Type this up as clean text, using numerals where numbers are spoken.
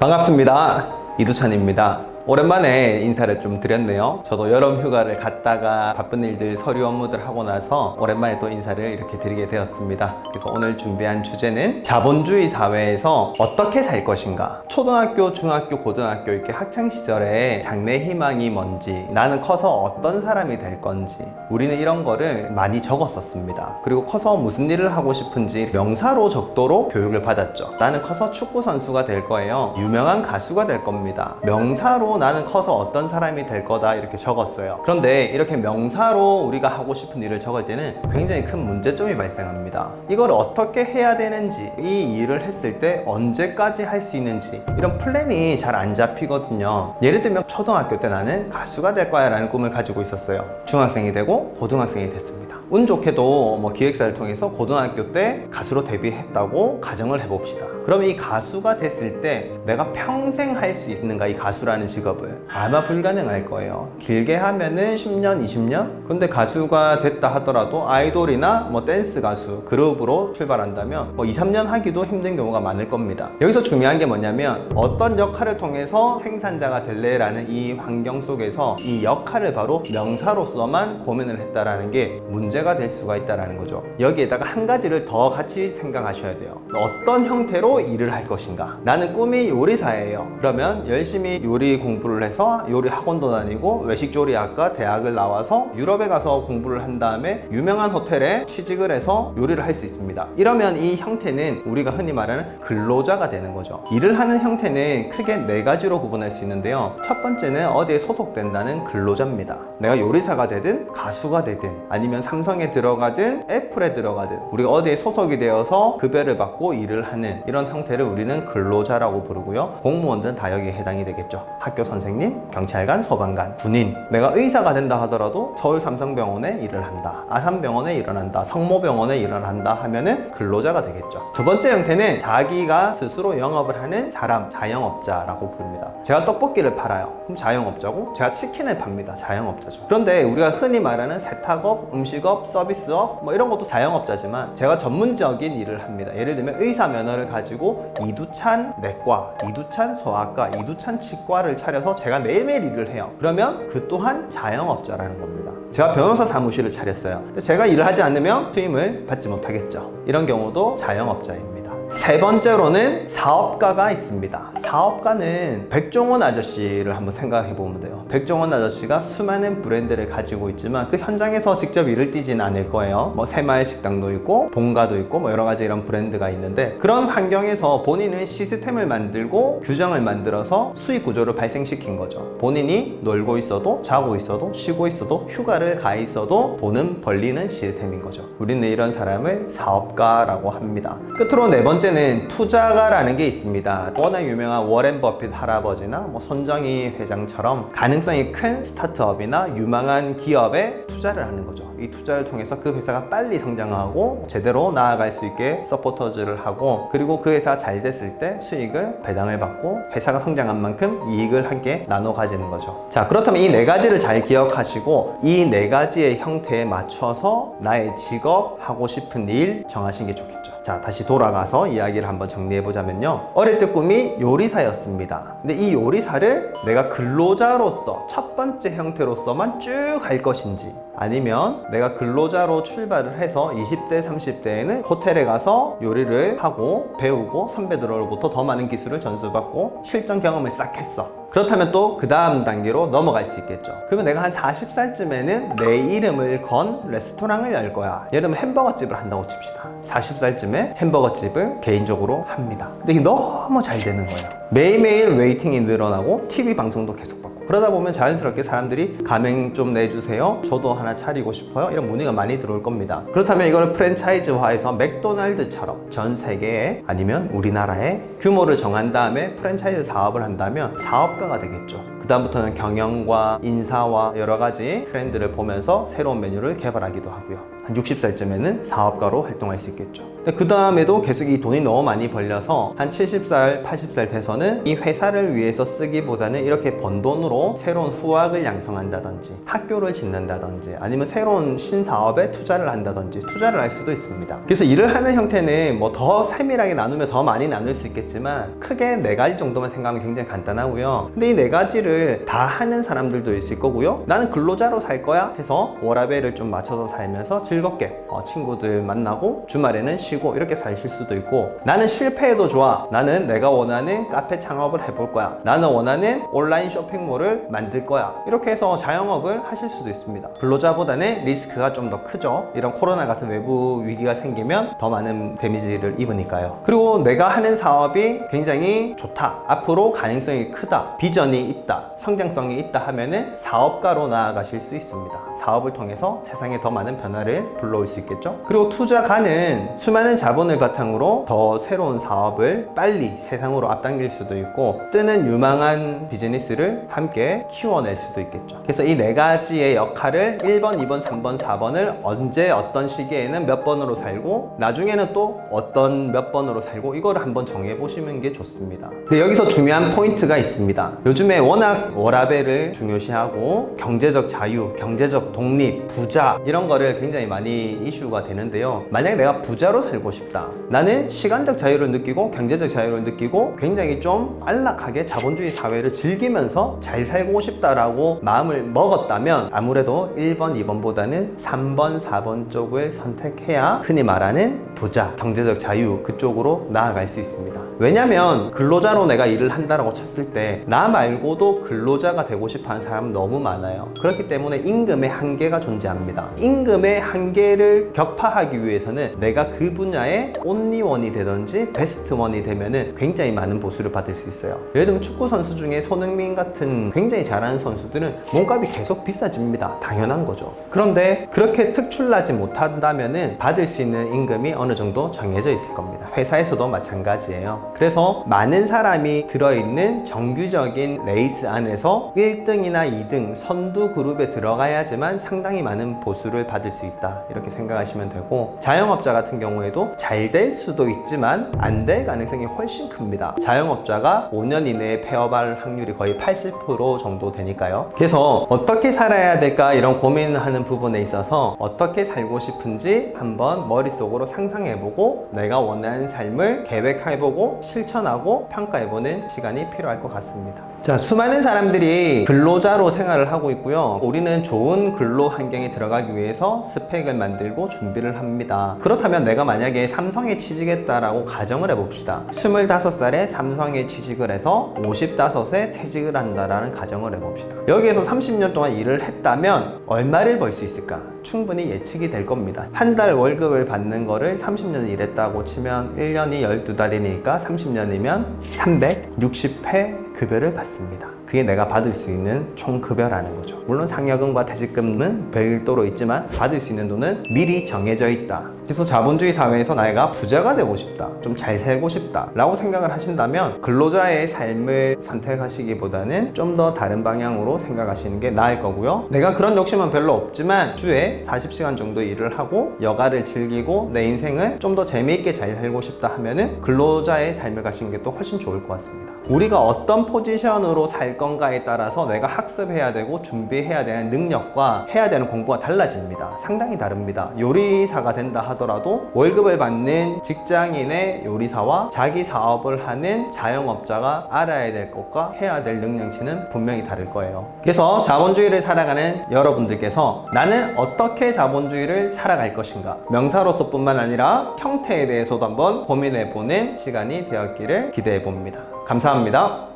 반갑습니다. 이두찬입니다. 오랜만에 인사를 좀 드렸네요. 저도 여름 휴가를 갔다가 바쁜 일들, 서류 업무들 하고 나서 오랜만에 또 인사를 이렇게 드리게 되었습니다. 그래서 오늘 준비한 주제는 자본주의 사회에서 어떻게 살 것인가. 초등학교, 중학교, 고등학교 이렇게 학창 시절에 장래 희망이 뭔지, 나는 커서 어떤 사람이 될 건지, 우리는 이런 거를 많이 적었었습니다. 그리고 커서 무슨 일을 하고 싶은지 명사로 적도록 교육을 받았죠. 나는 커서 축구 선수가 될 거예요. 유명한 가수가 될 겁니다. 명사로 나는 커서 어떤 사람이 될 거다 이렇게 적었어요. 그런데 이렇게 명사로 우리가 하고 싶은 일을 적을 때는 굉장히 큰 문제점이 발생합니다. 이걸 어떻게 해야 되는지, 이 일을 했을 때 언제까지 할 수 있는지 이런 플랜이 잘 안 잡히거든요. 예를 들면 초등학교 때 나는 가수가 될 거야 라는 꿈을 가지고 있었어요. 중학생이 되고 고등학생이 됐습니다. 운 좋게도 기획사를 통해서 고등학교 때 가수로 데뷔했다고 가정을 해봅시다. 그럼 이 가수가 됐을 때 내가 평생 할 수 있는가, 이 가수라는 직업을? 아마 불가능할 거예요. 길게 하면은 10년, 20년? 근데 가수가 됐다 하더라도 아이돌이나 댄스 가수, 그룹으로 출발한다면 2, 3년 하기도 힘든 경우가 많을 겁니다. 여기서 중요한 게 뭐냐면 어떤 역할을 통해서 생산자가 될래라는 이 환경 속에서 이 역할을 바로 명사로서만 고민을 했다라는 게 문제가 될 수가 있다는 거죠. 여기에다가 한 가지를 더 같이 생각하셔야 돼요. 어떤 형태로 일을 할 것인가. 나는 꿈이 요리사예요. 그러면 열심히 요리 공부를 해서 요리 학원도 다니고 외식조리학과 대학을 나와서 유럽에 가서 공부를 한 다음에 유명한 호텔에 취직을 해서 요리를 할 수 있습니다. 이러면 이 형태는 우리가 흔히 말하는 근로자가 되는 거죠. 일을 하는 형태는 크게 네 가지로 구분할 수 있는데요. 첫 번째는 어디에 소속된다는 근로자입니다. 내가 요리사가 되든 가수가 되든 아니면 삼성에 들어가든 애플에 들어가든 우리가 어디에 소속이 되어서 급여를 받고 일을 하는 이런 형태를 우리는 근로자라고 부르고요. 공무원들은 다 여기에 해당이 되겠죠. 학교 선생님, 경찰관, 소방관, 군인. 내가 의사가 된다 하더라도 서울 삼성병원에 일을 한다, 아산병원에 일을 한다, 성모병원에 일을 한다 하면은 근로자가 되겠죠. 두 번째 형태는 자기가 스스로 영업을 하는 사람, 자영업자라고 부릅니다. 제가 떡볶이를 팔아요. 그럼 자영업자고, 제가 치킨을 팝니다. 자영업자죠. 그런데 우리가 흔히 말하는 세탁업, 음식업, 서비스업 이런 것도 자영업자지만 제가 전문적인 일을 합니다. 예를 들면 의사 면허를 가지고 이두찬 내과, 이두찬 소아과, 이두찬 치과를 차려서 제가 매일매일 일을 해요. 그러면 그 또한 자영업자라는 겁니다. 제가 변호사 사무실을 차렸어요. 근데 제가 일을 하지 않으면 수임을 받지 못하겠죠. 이런 경우도 자영업자입니다. 세 번째로는 사업가가 있습니다. 사업가는 백종원 아저씨를 한번 생각해 보면 돼요. 백종원 아저씨가 수많은 브랜드를 가지고 있지만 그 현장에서 직접 일을 뛰진 않을 거예요. 새마을 식당도 있고 본가도 있고 여러 가지 이런 브랜드가 있는데 그런 환경에서 본인은 시스템을 만들고 규정을 만들어서 수익 구조를 발생시킨 거죠. 본인이 놀고 있어도 자고 있어도 쉬고 있어도 휴가를 가 있어도 돈은 벌리는 시스템인 거죠. 우리는 이런 사람을 사업가라고 합니다. 끝으로 네 번째는 투자가라는 게 있습니다. 워낙 유명한 워렌 버핏 할아버지나 손정희 회장처럼 가능성이 큰 스타트업이나 유망한 기업에 투자를 하는 거죠. 이 투자를 통해서 그 회사가 빨리 성장하고 제대로 나아갈 수 있게 서포터즈를 하고, 그리고 그 회사가 잘 됐을 때 수익을 배당을 받고 회사가 성장한 만큼 이익을 함께 나눠 가지는 거죠. 자, 그렇다면 이 네 가지를 잘 기억하시고 이 네 가지의 형태에 맞춰서 나의 직업, 하고 싶은 일 정하시는 게 좋겠죠. 자, 다시 돌아가서 이야기를 한번 정리해보자면요. 어릴 때 꿈이 요리사였습니다. 근데 이 요리사를 내가 근로자로서 첫 번째 형태로서만 쭉 할 것인지, 아니면 내가 근로자로 출발을 해서 20대, 30대에는 호텔에 가서 요리를 하고 배우고 선배들로부터 더 많은 기술을 전수받고 실전 경험을 싹 했어. 그렇다면 또 그 다음 단계로 넘어갈 수 있겠죠. 그러면 내가 한 40살쯤에는 내 이름을 건 레스토랑을 열 거야. 예를 들면 햄버거집을 한다고 칩시다. 40살쯤에 햄버거집을 개인적으로 합니다. 근데 이게 너무 잘 되는 거예요. 매일매일 웨이팅이 늘어나고 TV 방송도 계속 받고, 그러다 보면 자연스럽게 사람들이 가맹 좀 내주세요, 저도 하나 차리고 싶어요, 이런 문의가 많이 들어올 겁니다. 그렇다면 이걸 프랜차이즈화해서 맥도날드처럼 전 세계에 아니면 우리나라에 규모를 정한 다음에 프랜차이즈 사업을 한다면 사업가가 되겠죠. 그 다음부터는 경영과 인사와 여러 가지 트렌드를 보면서 새로운 메뉴를 개발하기도 하고요. 한 60살쯤에는 사업가로 활동할 수 있겠죠. 그 다음에도 계속 이 돈이 너무 많이 벌려서 한 70살, 80살 돼서는 이 회사를 위해서 쓰기보다는 이렇게 번 돈으로 새로운 후학을 양성한다든지 학교를 짓는다든지 아니면 새로운 신사업에 투자를 한다든지 투자를 할 수도 있습니다. 그래서 일을 하는 형태는 뭐 더 세밀하게 나누면 더 많이 나눌 수 있겠지만 크게 4가지 정도만 생각하면 굉장히 간단하고요. 근데 이 4가지를 다 하는 사람들도 있을 거고요. 나는 근로자로 살 거야 해서 워라밸을 좀 맞춰서 살면서 즐겁게 친구들 만나고 주말에는 쉬고 이렇게 사실 수도 있고, 나는 실패해도 좋아, 나는 내가 원하는 카페 창업을 해볼 거야, 나는 원하는 온라인 쇼핑몰을 만들 거야, 이렇게 해서 자영업을 하실 수도 있습니다. 근로자보다는 리스크가 좀 더 크죠. 이런 코로나 같은 외부 위기가 생기면 더 많은 데미지를 입으니까요. 그리고 내가 하는 사업이 굉장히 좋다, 앞으로 가능성이 크다, 비전이 있다, 성장성이 있다 하면은 사업가로 나아가실 수 있습니다. 사업을 통해서 세상에 더 많은 변화를 불러올 수 있겠죠. 그리고 투자가는 수많은 자본을 바탕으로 더 새로운 사업을 빨리 세상으로 앞당길 수도 있고, 뜨는 유망한 비즈니스를 함께 키워낼 수도 있겠죠. 그래서 이 4가지의 역할을 1번, 2번, 3번, 4번을 언제 어떤 시기에는 몇 번으로 살고 나중에는 또 어떤 몇 번으로 살고, 이거를 한번 정해보시는 게 좋습니다. 근데 여기서 중요한 포인트가 있습니다. 요즘에 워낙 워라밸을 중요시하고 경제적 자유, 경제적 독립, 부자 이런 거를 굉장히 많이 이슈가 되는데요. 만약에 내가 부자로 살고 싶다, 나는 시간적 자유를 느끼고 경제적 자유를 느끼고 굉장히 좀 안락하게 자본주의 사회를 즐기면서 잘 살고 싶다라고 마음을 먹었다면 아무래도 1번, 2번보다는 3번, 4번 쪽을 선택해야 흔히 말하는 부자, 경제적 자유 그쪽으로 나아갈 수 있습니다. 왜냐면 근로자로 내가 일을 한다라고 쳤을 때 나 말고도 근로자가 되고 싶어하는 사람 너무 많아요. 그렇기 때문에 임금의 한계가 존재합니다. 임금의 한계를 격파하기 위해서는 내가 그 분야의 온리원이 되든지 베스트원이 되면은 굉장히 많은 보수를 받을 수 있어요. 예를 들면 축구 선수 중에 손흥민 같은 굉장히 잘하는 선수들은 몸값이 계속 비싸집니다. 당연한 거죠. 그런데 그렇게 특출나지 못한다면은 받을 수 있는 임금이 어느 정도 정해져 있을 겁니다. 회사에서도 마찬가지예요. 그래서 많은 사람이 들어있는 정규적인 레이스 안에서 1등이나 2등 선두 그룹에 들어가야지만 상당히 많은 보수를 받을 수 있다, 이렇게 생각하시면 되고, 자영업자 같은 경우에도 잘 될 수도 있지만 안 될 가능성이 훨씬 큽니다. 자영업자가 5년 이내에 폐업할 확률이 거의 80% 정도 되니까요. 그래서 어떻게 살아야 될까 이런 고민하는 부분에 있어서 어떻게 살고 싶은지 한번 머릿속으로 상상해보고 내가 원하는 삶을 계획해보고 실천하고 평가해보는 시간이 필요할 것 같습니다. 자, 수많은 사람들이 근로자로 생활을 하고 있고요. 우리는 좋은 근로 환경에 들어가기 위해서 스펙을 만들고 준비를 합니다. 그렇다면 내가 만약에 삼성에 취직했다라고 가정을 해봅시다. 25살에 삼성에 취직을 해서 55세 퇴직을 한다라는 가정을 해봅시다. 여기에서 30년 동안 일을 했다면 얼마를 벌 수 있을까? 충분히 예측이 될 겁니다. 한 달 월급을 받는 거를 30년 일했다고 치면 1년이 12달이니까 30년이면 360회 급여를 받습니다. 그게 내가 받을 수 있는 총 급여라는 거죠. 물론 상여금과 퇴직금은 별도로 있지만 받을 수 있는 돈은 미리 정해져 있다. 그래서 자본주의 사회에서 내가 부자가 되고 싶다, 좀 잘 살고 싶다 라고 생각을 하신다면 근로자의 삶을 선택하시기보다는 좀 더 다른 방향으로 생각하시는 게 나을 거고요. 내가 그런 욕심은 별로 없지만 주에 40시간 정도 일을 하고 여가를 즐기고 내 인생을 좀 더 재미있게 잘 살고 싶다 하면은 근로자의 삶을 가시는 게 또 훨씬 좋을 것 같습니다. 우리가 어떤 포지션으로 살 건가에 따라서 내가 학습해야 되고 준비해야 되는 능력과 해야 되는 공부가 달라집니다. 상당히 다릅니다. 요리사가 된다 하더라도 월급을 받는 직장인의 요리사와 자기 사업을 하는 자영업자가 알아야 될 것과 해야 될 능력치는 분명히 다를 거예요. 그래서 자본주의를 살아가는 여러분들께서 나는 어떻게 자본주의를 살아갈 것인가, 명사로서뿐만 아니라 형태에 대해서도 한번 고민해보는 시간이 되었기를 기대해 봅니다. 감사합니다.